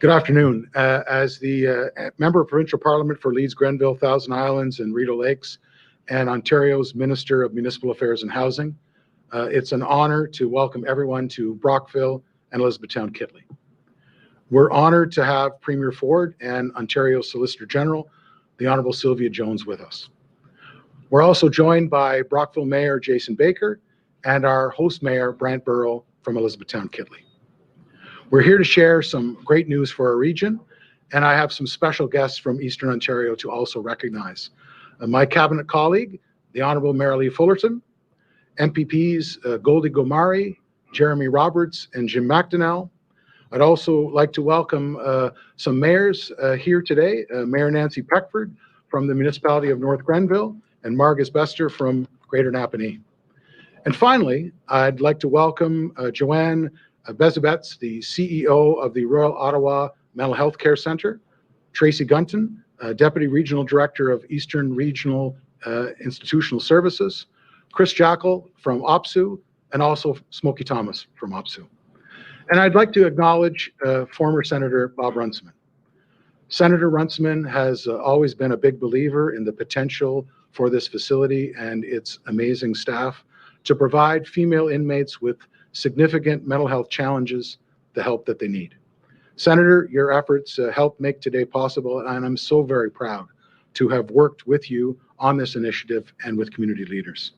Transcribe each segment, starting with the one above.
Good afternoon. As the Member of Provincial Parliament for Leeds, Grenville, Thousand Islands and Rideau Lakes, and Ontario's Minister of Municipal Affairs and Housing, it's an honor to welcome everyone to Brockville and Elizabethtown Kittley. We're honored to have Premier Ford and Ontario's Solicitor General, the Honourable Sylvia Jones, with us. We're also joined by Brockville Mayor Jason Baker and our host mayor, Brant Burrow from Elizabethtown Kittley. We're here to share some great news for our region, and I have some special guests from Eastern Ontario to also recognize. My cabinet colleague, the Honourable Marilee Fullerton, MPPs Goldie Gomari, Jeremy Roberts, and Jim McDonnell. I'd also like to welcome some mayors here today, Mayor Nancy Peckford from the municipality of North Grenville, and Margus Bester from Greater Napanee. And finally, I'd like to welcome Joanne Bezabetz, the CEO of the Royal Ottawa Mental Health Care Centre, Tracy Gunton, Deputy Regional Director of Eastern Regional Institutional Services, Chris Jackal from OPSU, and also Smokey Thomas from OPSU. And I'd like to acknowledge former Senator Bob Runciman. Senator Runciman has always been a big believer in the potential for this facility and its amazing staff to provide female inmates with significant mental health challenges the help that they need. Senator, your efforts helped make today possible, and I'm so very proud to have worked with you on this initiative and with community leaders.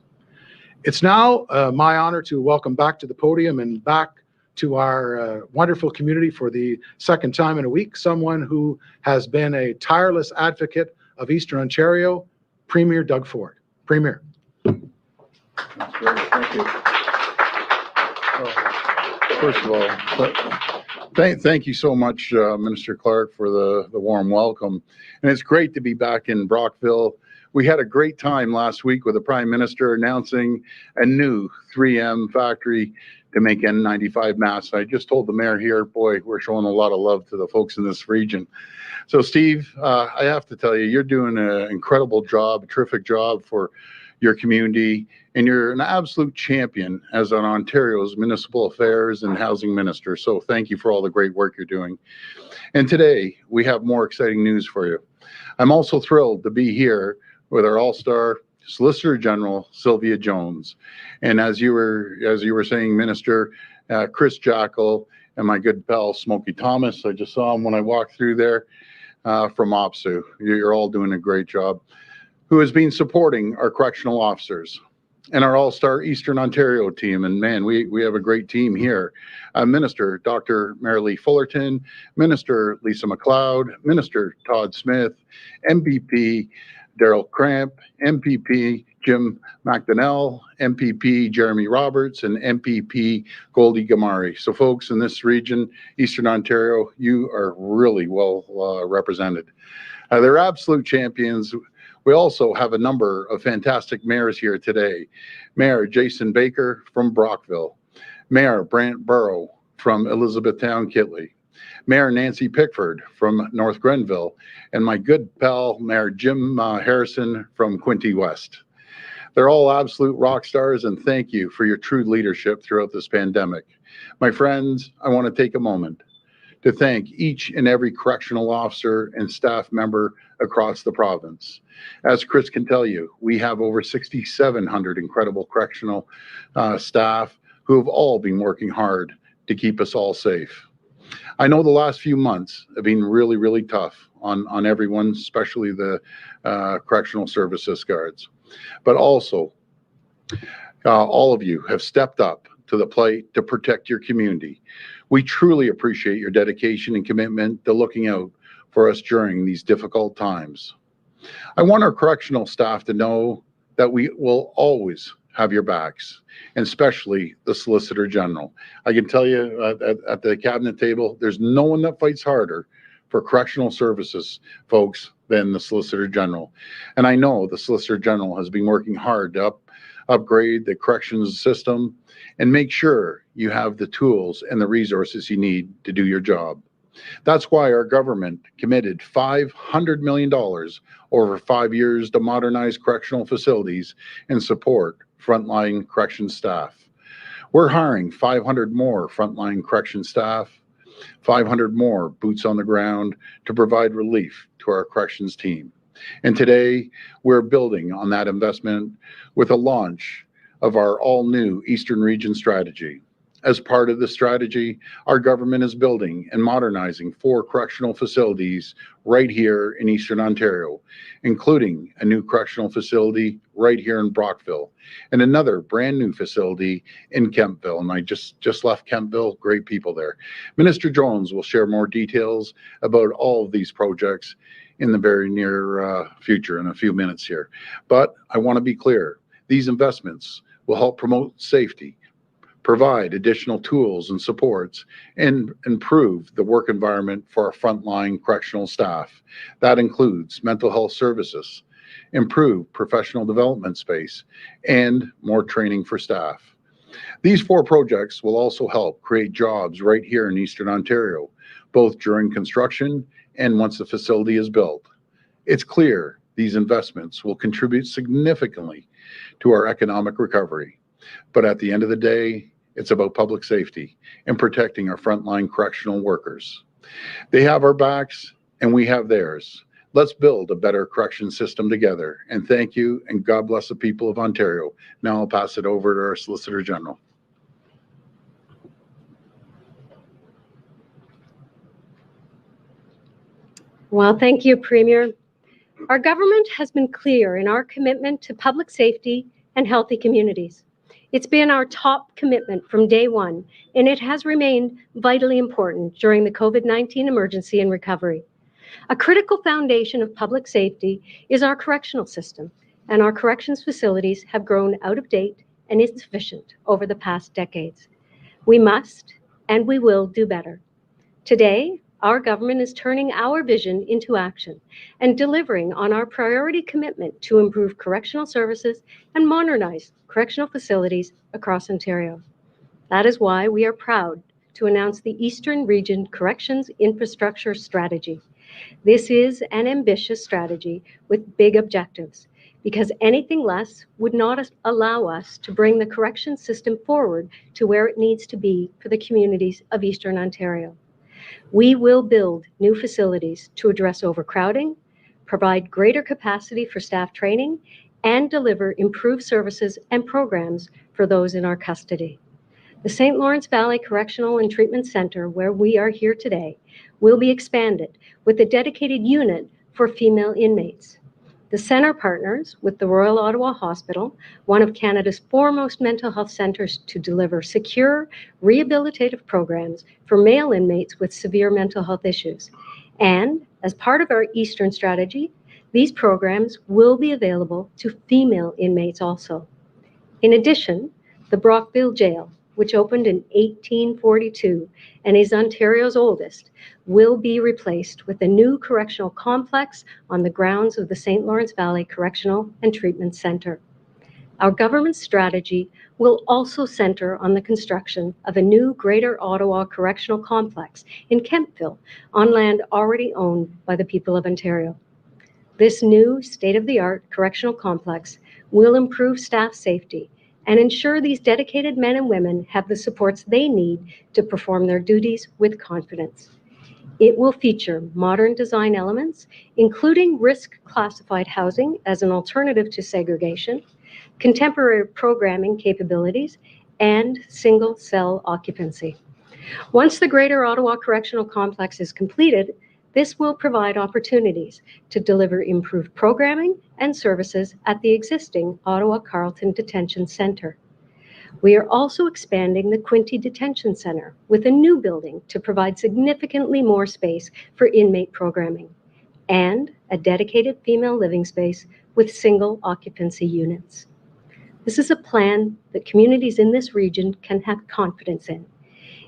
It's now my honor to welcome back to the podium and back to our wonderful community for the second time in a week, someone who has been a tireless advocate of Eastern Ontario, Premier Doug Ford. Premier. That's great. Thank you. First of all, thank you so much, Minister Clark, for the warm welcome. And it's great to be back in Brockville. We had a great time last week with the Prime Minister announcing a new 3M factory to make N95 masks. I just told the mayor here, boy, we're showing a lot of love to the folks in this region. So Steve, I have to tell you, you're doing an incredible job, a terrific job for your community, and you're an absolute champion as an Ontario's Municipal Affairs and Housing Minister. So thank you for all the great work you're doing. And today we have more exciting news for you. I'm also thrilled to be here with our all-star Solicitor General, Sylvia Jones. And as you were saying, Minister, Chris Jackal and my good pal, Smokey Thomas, I just saw him when I walked through there from OPSU. You're all doing a great job. Who has been supporting our correctional officers and our all-star Eastern Ontario team. And man, we have a great team here. Minister Dr. Marilee Fullerton, Minister Lisa McLeod, Minister Todd Smith, MPP Daryl Cramp, MPP Jim McDonnell, MPP Jeremy Roberts, and MPP Goldie Gomari. So folks in this region, Eastern Ontario, you are really well represented. They're absolute champions. We also have a number of fantastic mayors here today. Mayor Jason Baker from Brockville, Mayor Brant Burrow from Elizabethtown Kittley, Mayor Nancy Pickford from North Grenville, and my good pal, Mayor Jim Harrison from Quinte West. They're all absolute rock stars, and thank you for your true leadership throughout this pandemic. My friends, I want to take a moment to thank each and every correctional officer and staff member across the province. As Chris can tell you, we have over 6,700 incredible correctional staff who have all been working hard to keep us all safe. I know the last few months have been really, really tough on everyone, especially the correctional services guards. But also, all of you have stepped up to the plate to protect your community. We truly appreciate your dedication and commitment to looking out for us during these difficult times. I want our correctional staff to know that we will always have your backs, and especially the Solicitor General. I can tell you at the cabinet table, there's no one that fights harder for correctional services, folks, than the Solicitor General. And I know the Solicitor General has been working hard to upgrade the corrections system and make sure you have the tools and the resources you need to do your job. That's why our government committed $500 million over 5 years to modernize correctional facilities and support frontline correction staff. We're hiring 500 more frontline correction staff 500 more boots on the ground to provide relief to our corrections team. And today, we're building on that investment with a launch of our all-new Eastern Region strategy. As part of the strategy, our government is building and modernizing 4 correctional facilities right here in Eastern Ontario, including a new correctional facility right here in Brockville and another brand new facility in Kemptville. And I just left Kemptville, great people there. Minister Jones will share more details about all of these projects in the very near future in a few minutes here. But I want to be clear, these investments will help promote safety, provide additional tools and supports, and improve the work environment for our frontline correctional staff. That includes mental health services, improved professional development space, and more training for staff. These 4 projects will also help create jobs right here in Eastern Ontario, both during construction and once the facility is built. It's clear these investments will contribute significantly to our economic recovery. But at the end of the day, it's about public safety and protecting our frontline correctional workers. They have our backs and we have theirs. Let's build a better correction system together. And thank you, and God bless the people of Ontario. Now I'll pass it over to our Solicitor General. Well, thank you, Premier. Our government has been clear in our commitment to public safety and healthy communities. It's been our top commitment from day one, and it has remained vitally important during the COVID-19 emergency and recovery. A critical foundation of public safety is our correctional system, and our corrections facilities have grown out of date and insufficient over the past decades. We must and we will do better. Today, our government is turning our vision into action and delivering on our priority commitment to improve correctional services and modernize correctional facilities across Ontario. That is why we are proud to announce the Eastern Region Corrections Infrastructure Strategy. This is an ambitious strategy with big objectives, because anything less would not allow us to bring the correction system forward to where it needs to be for the communities of Eastern Ontario. We will build new facilities to address overcrowding, provide greater capacity for staff training, and deliver improved services and programs for those in our custody. The St. Lawrence Valley Correctional and Treatment Centre, where we are here today, will be expanded with a dedicated unit for female inmates. The centre partners with the Royal Ottawa Hospital, one of Canada's foremost mental health centres, to deliver secure, rehabilitative programs for male inmates with severe mental health issues. And as part of our Eastern strategy, these programs will be available to female inmates also. In addition, the Brockville Jail, which opened in 1842 and is Ontario's oldest, will be replaced with a new correctional complex on the grounds of the St. Lawrence Valley Correctional and Treatment Centre. Our government strategy will also centre on the construction of a new Greater Ottawa Correctional Complex in Kemptville on land already owned by the people of Ontario. This new state-of-the-art correctional complex will improve staff safety and ensure these dedicated men and women have the supports they need to perform their duties with confidence. It will feature modern design elements, including risk-classified housing as an alternative to segregation, contemporary programming capabilities, and single-cell occupancy. Once the Greater Ottawa Correctional Complex is completed, this will provide opportunities to deliver improved programming and services at the existing Ottawa Carleton Detention Centre. We are also expanding the Quinte Detention Centre with a new building to provide significantly more space for inmate programming and a dedicated female living space with single occupancy units. This is a plan that communities in this region can have confidence in.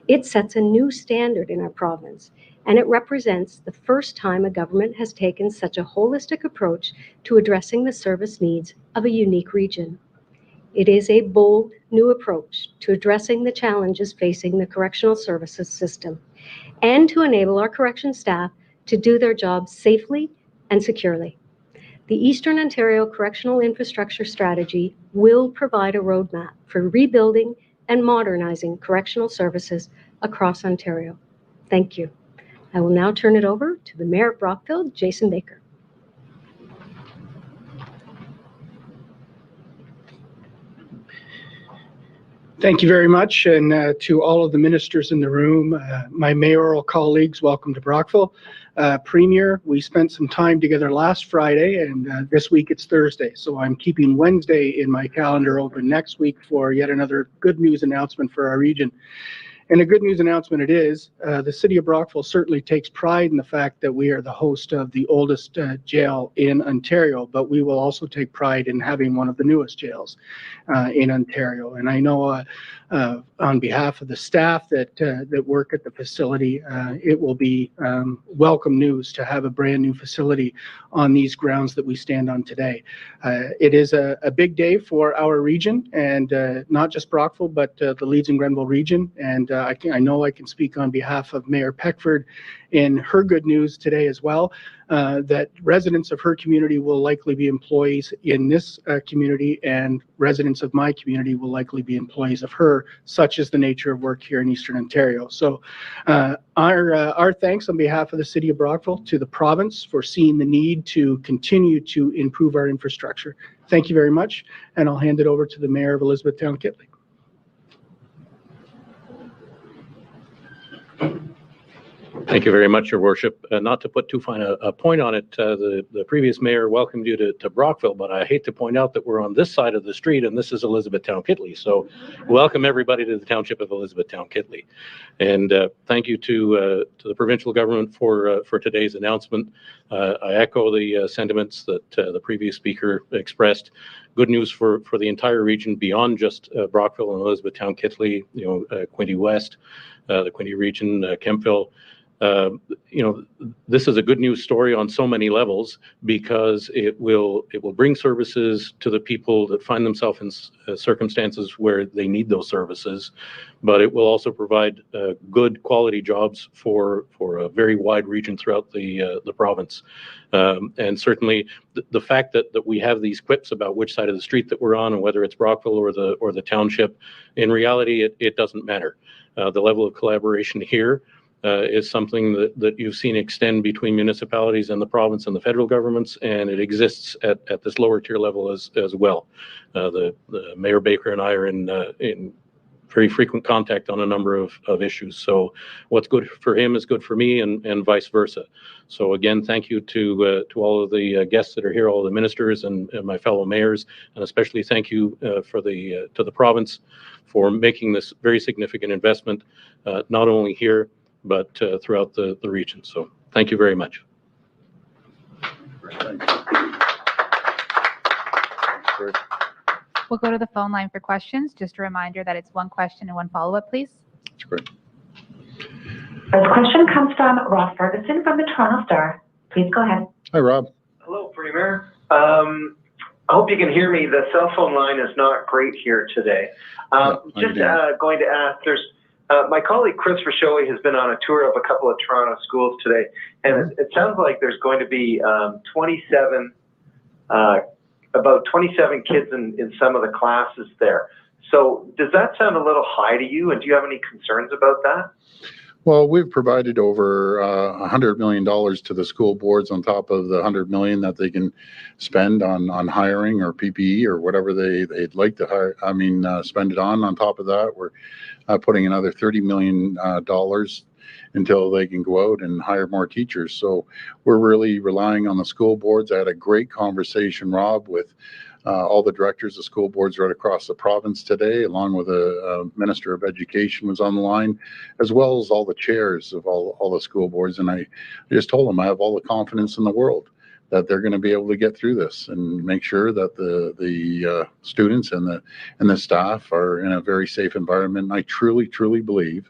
It sets a new standard in our province, and it represents the first time a government has taken such a holistic approach to addressing the service needs of a unique region. It is a bold new approach to addressing the challenges facing the correctional services system and to enable our correction staff to do their jobs safely and securely. The Eastern Ontario Correctional Infrastructure Strategy will provide a roadmap for rebuilding and modernizing correctional services across Ontario. Thank you. I will now turn it over to the Mayor of Brockville, Jason Baker. Thank you very much, and to all of the ministers in the room, my mayoral colleagues, welcome to Brockville. Premier, we spent some time together last Friday, and this week it's Thursday, so I'm keeping Wednesday in my calendar open next week for yet another good news announcement for our region. And a good news announcement it is. The city of Brockville certainly takes pride in the fact that we are the host of the oldest jail in Ontario, but we will also take pride in having one of the newest jails in Ontario. And I know on behalf of the staff that work at the facility, it will be welcome news to have a brand new facility on these grounds that we stand on today. It is a big day for our region, and not just Brockville, but the Leeds and Grenville region. And I know I can speak on behalf of Mayor Peckford in her good news today as well, that residents of her community will likely be employees in this community, and residents of my community will likely be employees of her, such is the nature of work here in Eastern Ontario. So our thanks on behalf of the city of Brockville to the province for seeing the need to continue to improve our infrastructure. Thank you very much, and I'll hand it over to the Mayor of Elizabethtown-Kittley. Thank you very much, Your Worship. Not to put too fine a point on it, the previous mayor welcomed you to Brockville, but I hate to point out that we're on this side of the street, and this is Elizabethtown-Kittley. So welcome everybody to the Township of Elizabethtown-Kittley. And thank you to the provincial government for today's announcement. I echo the sentiments that the previous speaker expressed. Good news for the entire region beyond just Brockville and Elizabethtown-Kittley, Quinte West, the Quinte region, Kemptville. This is a good news story on so many levels, because it will bring services to the people that find themselves in circumstances where they need those services, but it will also provide good quality jobs for a very wide region throughout the province. And certainly the fact that we have these quips about which side of the street that we're on, and whether it's Brockville or the township, in reality it doesn't matter. The level of collaboration here is something that you've seen extend between municipalities and the province and the federal governments, and it exists at this lower tier level as well. The Mayor Baker and I are in very frequent contact on a number of issues. So what's good for him is good for me, and vice versa. So again, thank you to all of the guests that are here, all the ministers and my fellow mayors, and especially thank you to the province for making this very significant investment, not only here, but throughout the region. So thank you very much. We'll go to the phone line for questions. Just a reminder that it's one question and one follow-up, please. That's great. This question comes from Rob Ferguson from the Toronto Star. Please go ahead. Hi, Rob. Hello, Premier. I hope you can hear me. The cell phone line is not great here today. Going to ask, my colleague Chris Rashowi has been on a tour of a couple of Toronto schools today, and it sounds like there's going to be about 27 kids in some of the classes there. So does that sound a little high to you, and do you have any concerns about that? Well, we've provided over $100 million to the school boards on top of the $100 million that they can spend on hiring or PPE or whatever they'd like to hire. Spend it on top of that. We're putting another $30 million until they can go out and hire more teachers. So we're really relying on the school boards. I had a great conversation, Rob, with all the directors of school boards right across the province today, along with a Minister of Education was on the line, as well as all the chairs of all the school boards. And I just told them I have all the confidence in the world that they're going to be able to get through this and make sure that the students and the staff are in a very safe environment. And I truly believe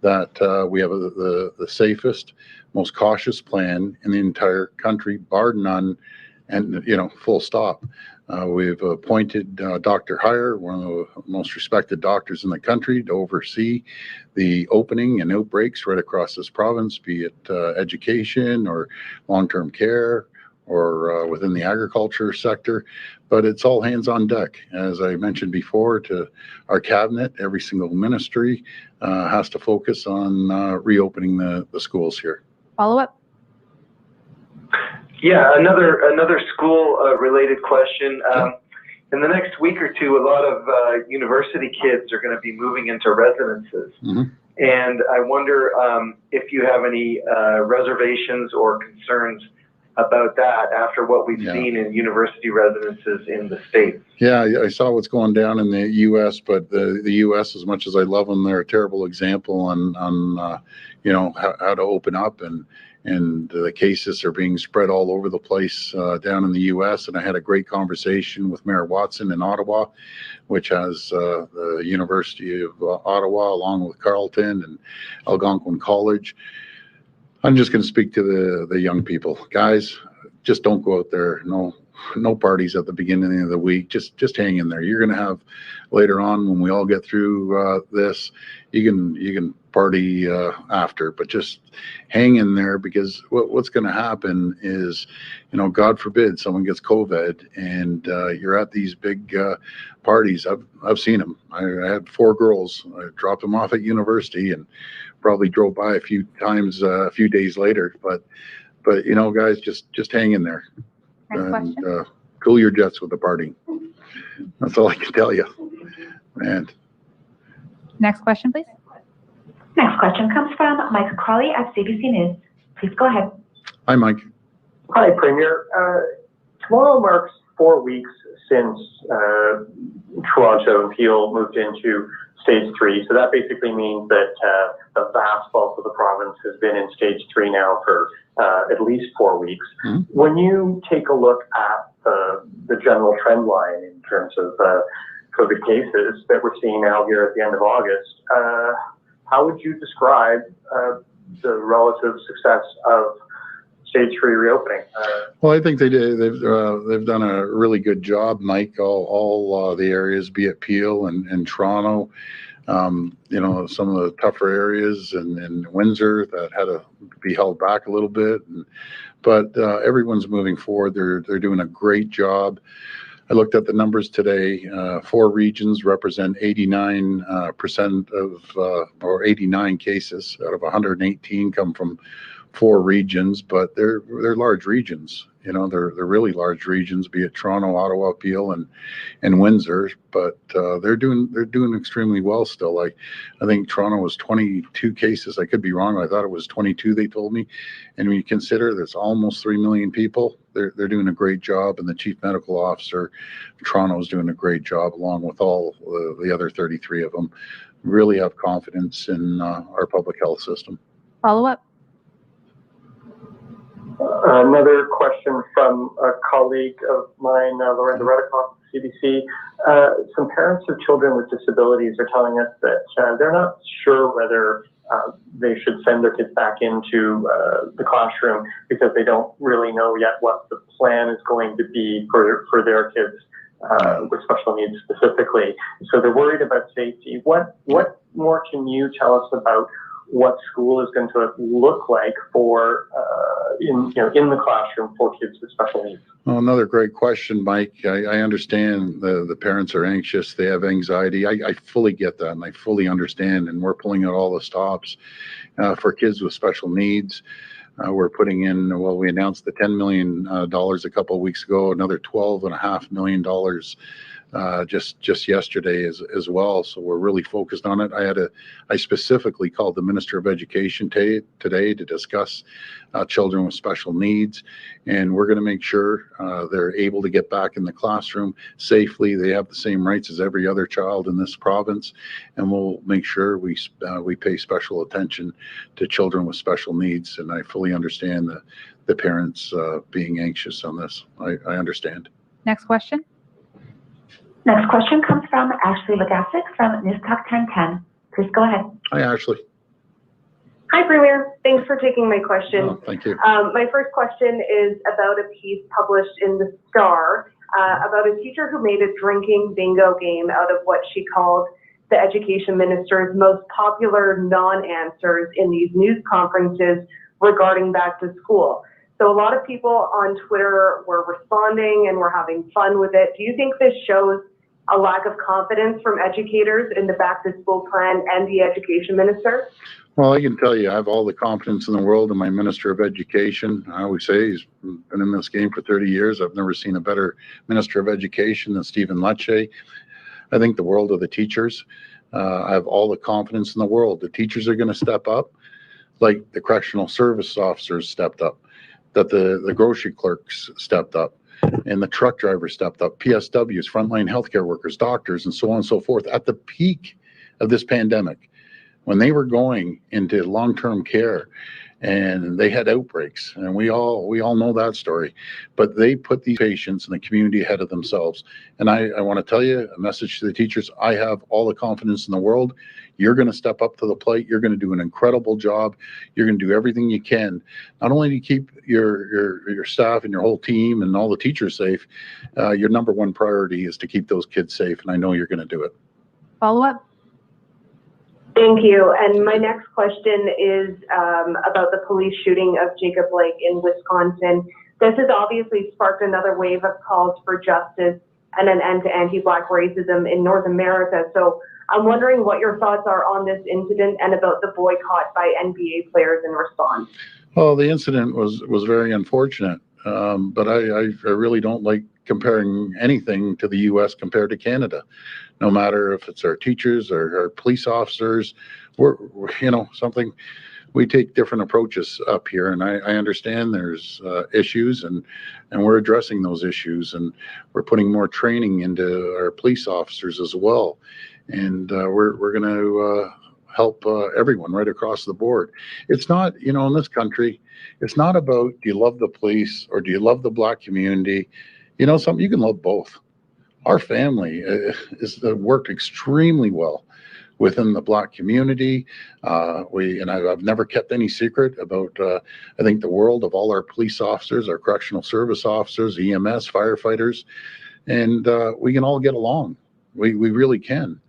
that we have the safest, most cautious plan in the entire country, bar none, and full stop. We've appointed Dr. Heyer, one of the most respected doctors in the country, to oversee the opening and outbreaks right across this province, be it education or long-term care or within the agriculture sector, but it's all hands on deck. As I mentioned before to our cabinet, every single ministry has to focus on reopening the schools here. Follow up? Yeah, another school related question. In the next week or two, a lot of university kids are going to be moving into residences. And I wonder if you have any reservations or concerns about that after what we've seen in university residences in the States. Yeah, I saw what's going down in the U.S., but the U.S., as much as I love them, they're a terrible example on you know, how to open up, and the cases are being spread all over the place down in the U.S. And I had a great conversation with Mayor Watson in Ottawa, which has the University of Ottawa along with Carleton and Algonquin College. I'm just going to speak to the young people. Guys, just don't go out there. No parties at the beginning of the week. Just hang in there. You're going to have later on, when we all get through this, you can party after, but just hang in there, because what's going to happen is, you know, God forbid someone gets COVID and you're at these big parties. I've seen them. I had 4 girls. I dropped them off at university and probably drove by a few times a few days later. But you know, guys, just hang in there. Next And question. cool your jets with the party. That's all I can tell you. And Next question, please. Next question comes from Mike Crawley at CBC News. Please go ahead. hi, Mike. Hi, Premier. Tomorrow marks 4 weeks since Toronto and Peel moved into stage 3. So that basically means that the vast bulk of the province has been in stage 3 now for at least 4 weeks. When you take a look at the general trend line in terms of COVID cases that we're seeing now here at the end of August, how would you describe the relative success of stage 3 reopening? Well, I think they've done a really good job, Mike. All the areas, be it Peel and Toronto, you know, some of the tougher areas in Windsor that had to be held back a little bit, but everyone's moving forward. They're doing a great job. I looked at the numbers today. 4 regions represent 89% of, or 89 cases out of 118 come from 4 regions, but they're large regions. You know, they're really large regions, be it Toronto, Ottawa, Peel, and Windsor. But they're doing extremely well still. Like, I think Toronto was 22 cases. I could be wrong. I thought it was 22. They told me. And when you consider there's almost 3 million people, they're doing a great job. And the chief medical officer, Toronto, is doing a great job, along with all the other 33 of them. Really have confidence in our public health system. Follow up. Another question from a colleague of mine, Lorraine Reddicoff, CBC. Some parents of children with disabilities are telling us that they're not sure whether they should send their kids back into the classroom because they don't really know yet what the plan is going to be for their kids with special needs specifically. So they're worried about safety. What more can you tell us about what school is going to look like for in the classroom for kids with special needs? Well, another great question, Mike. I understand the parents are anxious. They have anxiety. I fully get that, and I fully understand. And we're pulling out all the stops for kids with special needs. We're putting in, well, we announced the $10 million a couple of weeks ago, another $12.5 million just yesterday as well. So we're really focused on it. I specifically called the Minister of Education today to discuss children with special needs, and we're going to make sure they're able to get back in the classroom safely. They have the same rights as every other child in this province, and we'll make sure we pay special attention to children with special needs. And I fully understand the parents being anxious on this. I understand. Next question. Next question comes from Ashley Legasic from News Talk 1010. Please go ahead. Hi, Ashley. Hi, Premier. Thanks for taking my question. Oh, thank you. My first question is about a piece published in the Star about a teacher who made a drinking bingo game out of what she called the education minister's most popular non-answers in these news conferences regarding back to school. So a lot of people on Twitter were responding and were having fun with it. Do you think this shows a lack of confidence from educators in the back to school plan and the education minister? Well, I can tell you, I have all the confidence in the world in my Minister of Education. I always say he's been in this game for 30 years. I've never seen a better Minister of Education than Stephen Lecce. I think the world of the teachers. I have all the confidence in the world. The teachers are going to step up like the correctional service officers stepped up, that the grocery clerks stepped up, and the truck drivers stepped up, PSWs, frontline healthcare workers, doctors, and so on and so forth. At the peak of this pandemic, when they were going into long-term care and they had outbreaks, and we all know that story, but they put these patients and the community ahead of themselves. And I want to tell you a message to the teachers. I have all the confidence in the world. You're going to step up to the plate. You're going to do an incredible job. You're going to do everything you can, not only to keep your staff and your whole team and all the teachers safe. Your number one priority is to keep those kids safe, and I know you're going to do it. Follow up? Thank you. And my next question is about the police shooting of Jacob Blake in Wisconsin. This has obviously sparked another wave of calls for justice and an end to anti-Black racism in North America. So I'm wondering what your thoughts are on this incident and about the boycott by NBA players in response. Well, the incident was very unfortunate, but I really don't like comparing anything to the U.S. compared to Canada. No matter if it's our teachers or our police officers, we're something. We take different approaches up here, and I understand there's issues, and we're addressing those issues, and we're putting more training into our police officers as well, and we're going to help everyone right across the board. It's not, in this country, it's not about do you love the police or do you love the Black community. Something you can love both. Our family is worked extremely well within the Black community. I've never kept any secret about, I think, the world of all our police officers, our correctional service officers, EMS, firefighters, and we can all get along. We really can,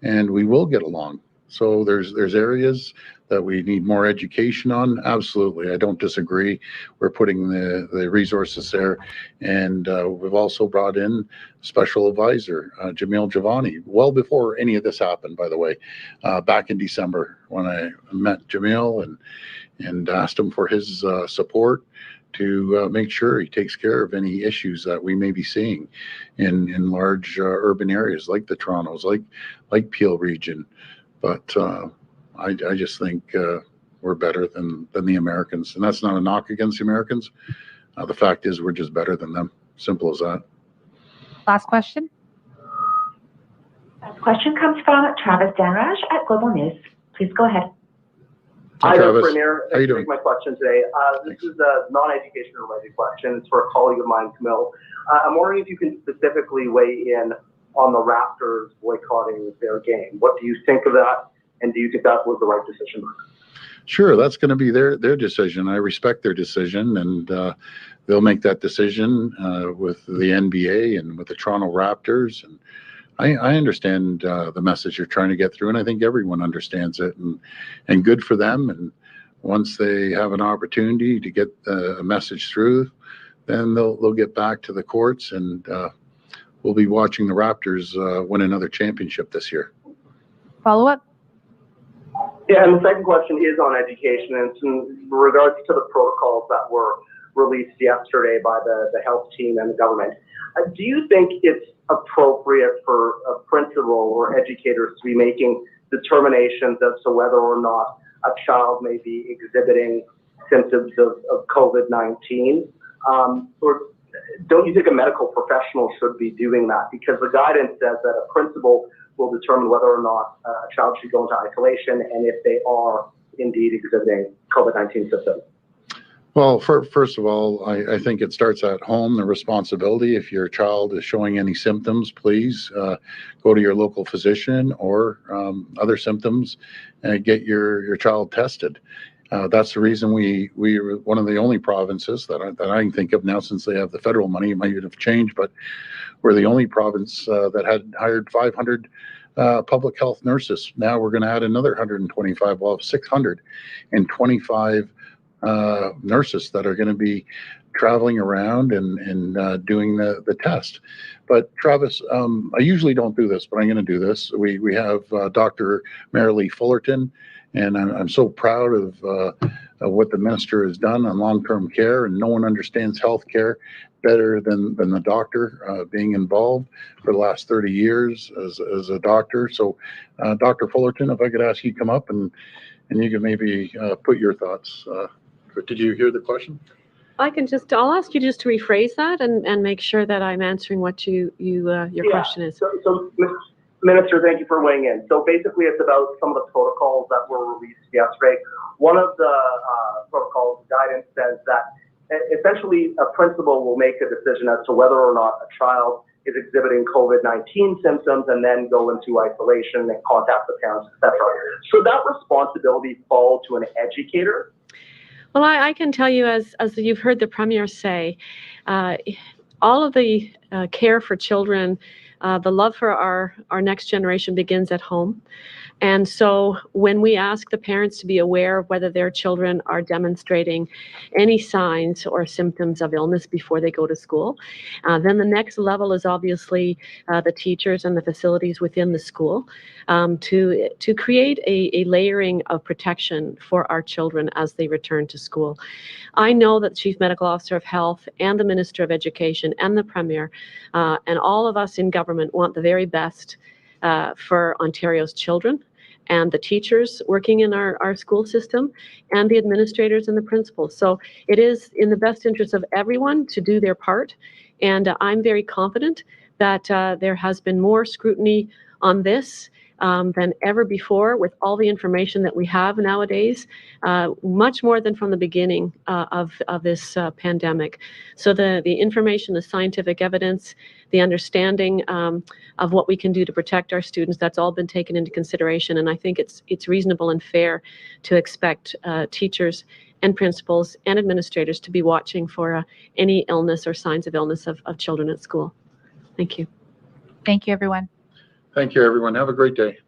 and we will get along. So there's areas that we need more education on. Absolutely, I don't disagree. We're putting the resources there, and we've also brought in special advisor Jamil Javani well before any of this happened. By the way, back in December when I met Jamil and asked him for his support to make sure he takes care of any issues that we may be seeing in large urban areas like the Torontos, like Peel region. But I just think we're better than the Americans. And that's not a knock against the Americans. The fact is we're just better than them. Simple as that. Last question. Last question comes from Travis Danraj at Global News. Please go ahead. Hi, Travis. Premier. How you Thanks for doing? taking my question today. This is a non-education related question. It's for a colleague of mine, Camille. I'm wondering if you can specifically weigh in on the Raptors boycotting their game. What do you think of that? And do you think that was the right decision? Sure, that's going to be their decision. I respect their decision, and they'll make that decision with the NBA and with the Toronto Raptors. And I understand the message you're trying to get through, and I think everyone understands it. And good for them. And once they have an opportunity to get a message through, then they'll get back to the courts, and we'll be watching the Raptors win another championship this year. Follow up? Yeah, and the second question is on education, and it's in regards to the protocols that were released yesterday by the health team and the government. Do you think it's appropriate for a principal or educators to be making determinations as to whether or not a child may be exhibiting symptoms of COVID-19? Or don't you think a medical professional should be doing that? Because the guidance says that a principal will determine whether or not a child should go into isolation and if they are indeed exhibiting COVID-19 symptoms. Well, first of all, I think it starts at home, the responsibility. If your child is showing any symptoms, please go to your local physician or other symptoms and get your child tested. That's the reason we're one of the only provinces that I can think of now, since they have the federal money. It might have changed, but we're the only province that had hired 500 public health nurses. Now we're going to add another 125. We'll have 625 nurses that are going to be traveling around and doing the test. But Travis, I usually don't do this, but I'm going to do this. We have Dr. Marilee Fullerton, and I'm so proud of what the minister has done on long-term care, and no one understands healthcare better than the doctor, being involved for the last 30 years as a doctor. So Dr. Fullerton, if I could ask you to come up and you can maybe put your thoughts. Did you hear the question? I'll ask you just to rephrase that and make sure that I'm answering what your question is. So, Minister, thank you for weighing in. So basically it's about some of the protocols that were released yesterday. One of the protocols guidance says that essentially a principal will make a decision as to whether or not a child is exhibiting COVID-19 symptoms and then go into isolation and contact the parents, etc. So that responsibility falls to an educator. Well, I can tell you, as you've heard the Premier say, all of the care for children, the love for our next generation begins at home. And so when we ask the parents to be aware of whether their children are demonstrating any signs or symptoms of illness before they go to school, then the next level is obviously the teachers and the facilities within the school to create a layering of protection for our children as they return to school. I know that the Chief Medical Officer of Health and the Minister of Education and the Premier and all of us in government want the very best for Ontario's children and the teachers working in our school system and the administrators and the principals. So it is in the best interest of everyone to do their part. And I'm very confident that there has been more scrutiny on this than ever before with all the information that we have nowadays, much more than from the beginning of this pandemic. So the information, the scientific evidence, the understanding of what we can do to protect our students, that's all been taken into consideration. And I think it's reasonable and fair to expect teachers and principals and administrators to be watching for any illness or signs of illness of children at school. Thank you. Thank you, everyone. Thank you, everyone. Have a great day.